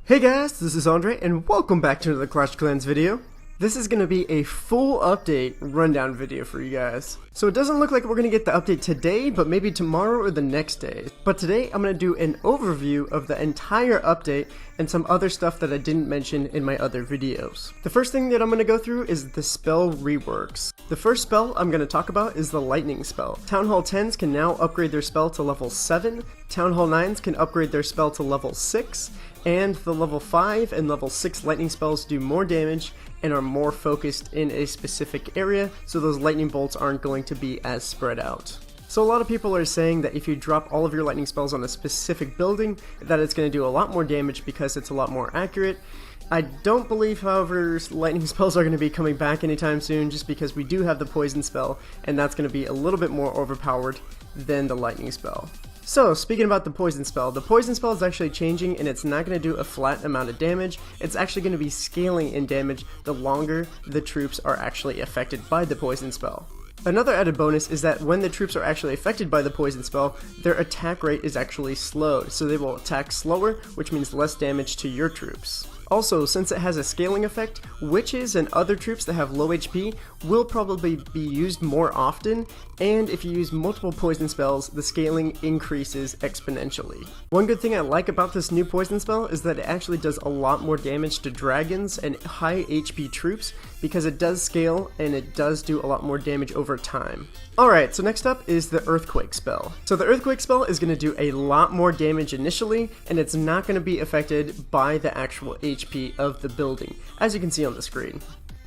Hey guys, this is Andre, and welcome back to another Clash of Clans video. This is going to be a full update rundown video for you guys. So it doesn't look like we're going to get the update today, but maybe tomorrow or the next day. But today I'm going to do an overview of the entire update and some other stuff that I didn't mention in my other videos. The first thing that I'm going to go through is the spell reworks. The first spell I'm going to talk about is the lightning spell. Town Hall 10s can now upgrade their spell to level 7, Town Hall 9s can upgrade their spell to level 6, and the level 5 and level 6 lightning spells do more damage and are more focused in a specific area, so those lightning bolts aren't going to be as spread out. So a lot of people are saying that if you drop all of your lightning spells on a specific building, that it's going to do a lot more damage because it's a lot more accurate. I don't believe, however, lightning spells are going to be coming back anytime soon, just because we do have the poison spell, and that's going to be a little bit more overpowered than the lightning spell. So, speaking about the poison spell is actually changing, and it's not going to do a flat amount of damage. It's actually going to be scaling in damage the longer the troops are actually affected by the poison spell. Another added bonus is that when the troops are actually affected by the poison spell, their attack rate is actually slowed, so they will attack slower, which means less damage to your troops. Also, since it has a scaling effect, witches and other troops that have low HP will probably be used more often, and if you use multiple poison spells, the scaling increases exponentially. One good thing I like about this new poison spell is that it actually does a lot more damage to dragons and high HP troops, because it does scale and it does do a lot more damage over time. Alright, so next up is the earthquake spell. So the earthquake spell is going to do a lot more damage initially, and it's not going to be affected by the actual HP of the building, as you can see on the screen.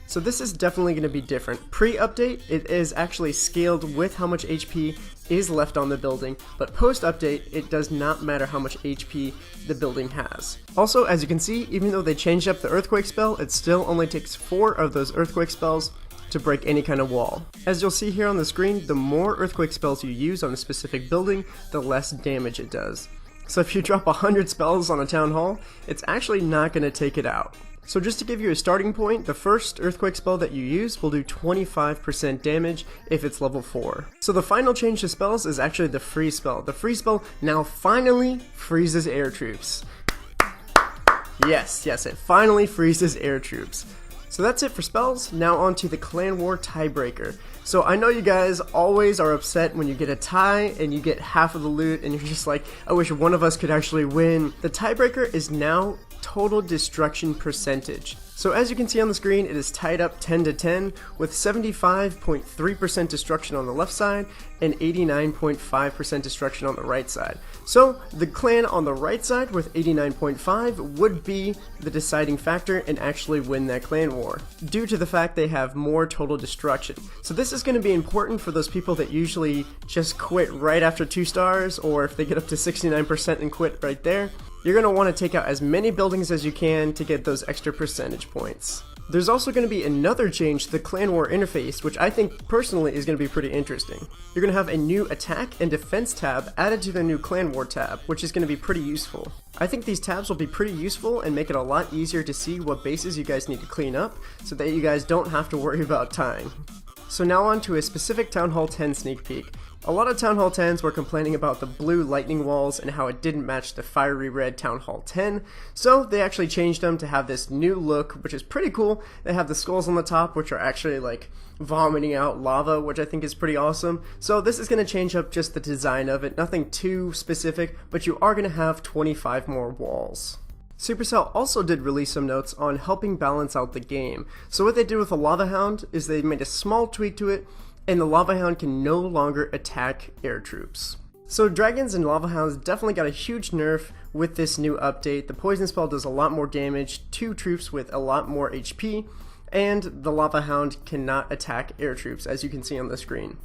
So this is definitely going to be different. Pre-update, it is actually scaled with how much HP is left on the building, but post-update, it does not matter how much HP the building has. Also, as you can see, even though they changed up the earthquake spell, it still only takes 4 of those earthquake spells to break any kind of wall. As you'll see here on the screen, the more earthquake spells you use on a specific building, the less damage it does. So if you drop 100 spells on a town hall, it's actually not going to take it out. So just to give you a starting point, the first earthquake spell that you use will do 25% damage if it's level 4. So the final change to spells is actually the freeze spell. The freeze spell now finally freezes air troops. Yes, it finally freezes air troops. So that's it for spells. Now on to the Clan War tiebreaker. So I know you guys always are upset when you get a tie and you get half of the loot and you're just like, I wish one of us could actually win. The tiebreaker is now total destruction percentage. So as you can see on the screen, it is tied up 10-10 with 75.3% destruction on the left side and 89.5% destruction on the right side. So the clan on the right side with 89.5 would be the deciding factor and actually win that clan war, due to the fact they have more total destruction. So this is going to be important for those people that usually just quit right after 2 stars, or if they get up to 69% and quit right there. You're going to want to take out as many buildings as you can to get those extra percentage points. There's also going to be another change to the Clan War interface, which I think personally is going to be pretty interesting. You're going to have a new attack and defense tab added to the new Clan War tab, which is going to be pretty useful. I think these tabs will be pretty useful and make it a lot easier to see what bases you guys need to clean up, so that you guys don't have to worry about time. So now on to a specific Town Hall 10 sneak peek. A lot of Town Hall 10s were complaining about the blue lightning walls and how it didn't match the fiery red Town Hall 10, so they actually changed them to have this new look, which is pretty cool. They have the skulls on the top, which are actually like vomiting out lava, which I think is pretty awesome. So this is going to change up just the design of it, nothing too specific, but you are going to have 25 more walls. Supercell also did release some notes on helping balance out the game. So what they did with the Lava Hound is they made a small tweak to it, and the Lava Hound can no longer attack air troops. So dragons and Lava Hounds definitely got a huge nerf with this new update. The poison spell does a lot more damage to troops with a lot more HP, and the Lava Hound cannot attack air troops, as you can see on the screen.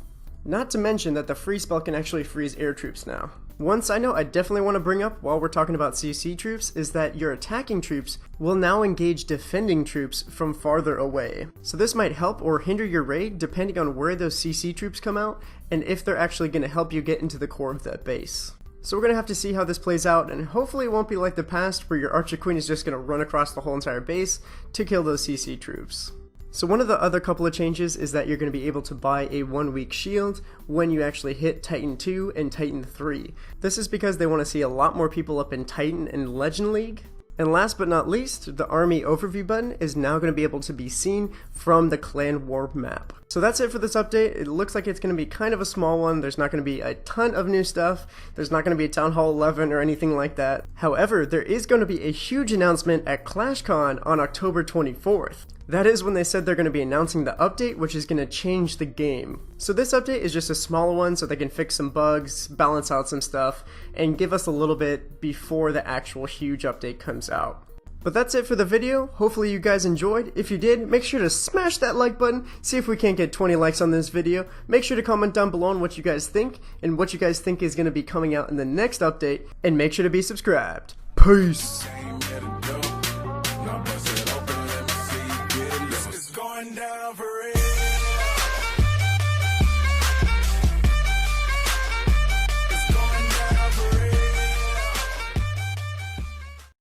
Not to mention that the freeze spell can actually freeze air troops now. One side note I definitely want to bring up while we're talking about CC troops is that your attacking troops will now engage defending troops from farther away. So this might help or hinder your raid depending on where those CC troops come out and if they're actually going to help you get into the core of that base. So we're going to have to see how this plays out, and hopefully it won't be like the past where your Archer Queen is just going to run across the whole entire base to kill those CC troops. So one of the other couple of changes is that you're going to be able to buy a 1-week shield when you actually hit Titan 2 and Titan 3. This is because they want to see a lot more people up in Titan and Legend League. And last but not least, the army overview button is now going to be able to be seen from the clan war map. So that's it for this update. It looks like it's going to be kind of a small one. There's not going to be a ton of new stuff. There's not going to be a Town Hall 11 or anything like that. However, there is going to be a huge announcement at ClashCon on October 24th. That is when they said they're going to be announcing the update, which is going to change the game. So this update is just a small one so they can fix some bugs, balance out some stuff, and give us a little bit before the actual huge update comes out. But that's it for the video. Hopefully you guys enjoyed. If you did, make sure to smash that like button. See if we can't get 20 likes on this video. Make sure to comment down below on what you guys think and what you guys think is going to be coming out in the next update. And make sure to be subscribed. Peace!